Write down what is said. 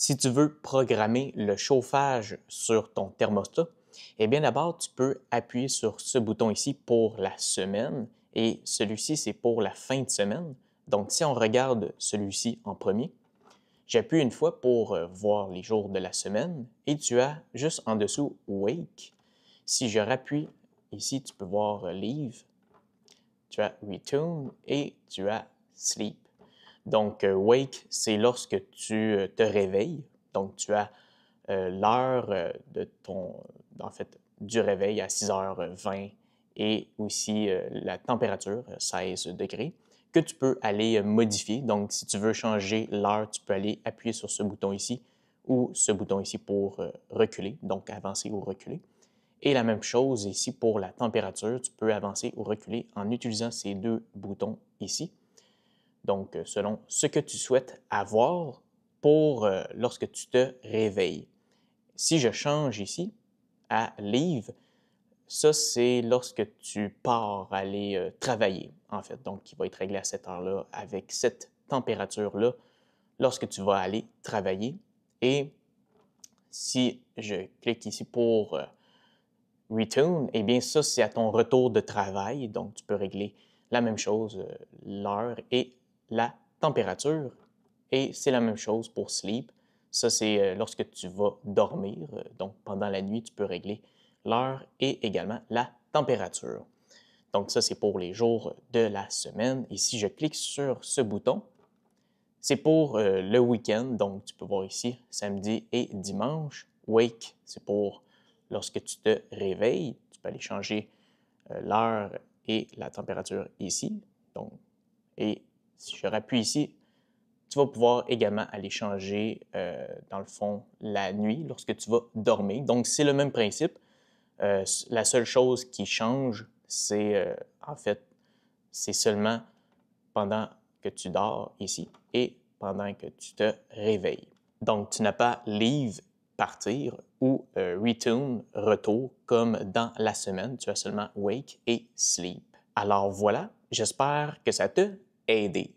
Si tu veux programmer le chauffage sur ton thermostat, eh bien d'abord, tu peux appuyer sur ce bouton ici pour la semaine et celui-ci, c'est pour la fin de semaine. Donc, si on regarde celui-ci en premier, j'appuie une fois pour voir les jours de la semaine et tu as juste en dessous Wake. Si je rappuie ici, tu peux voir Leave, tu as Return et tu as Sleep. Donc, wake, c'est lorsque tu te réveilles. Donc, tu as l'heure de en fait, du réveil à 6h20 et aussi la température, 16 degrés, que tu peux aller modifier. Donc, si tu veux changer l'heure, tu peux aller appuyer sur ce bouton ici ou ce bouton ici pour reculer, donc avancer ou reculer. Et la même chose ici pour la température, tu peux avancer ou reculer en utilisant ces deux boutons ici. Donc, selon ce que tu souhaites avoir pour lorsque tu te réveilles. Si je change ici à Leave, ça, c'est lorsque tu pars aller travailler, en fait. Donc, qui va être réglé à cette heure-là, avec cette température-là, lorsque tu vas aller travailler. Et si je clique ici pour Return, eh bien, ça, c'est à ton retour de travail. Donc, tu peux régler la même chose, l'heure et la température. Et c'est la même chose pour Sleep. Ça, c'est lorsque tu vas dormir. Donc, pendant la nuit, tu peux régler l'heure et également la température. Donc, ça, c'est pour les jours de la semaine. Et si je clique sur ce bouton, c'est pour le week-end. Donc, tu peux voir ici, samedi et dimanche. Wake, c'est pour lorsque tu te réveilles. Tu peux aller changer l'heure et la température ici. Donc, et si je rappuie ici, tu vas pouvoir également aller changer, dans le fond, la nuit lorsque tu vas dormir. Donc, c'est le même principe. La seule chose qui change, c'est en fait, c'est seulement pendant que tu dors ici et pendant que tu te réveilles. Donc, tu n'as pas leave, partir ou return, retour, comme dans la semaine. Tu as seulement wake et sleep. Alors voilà, j'espère que ça t'a aidé.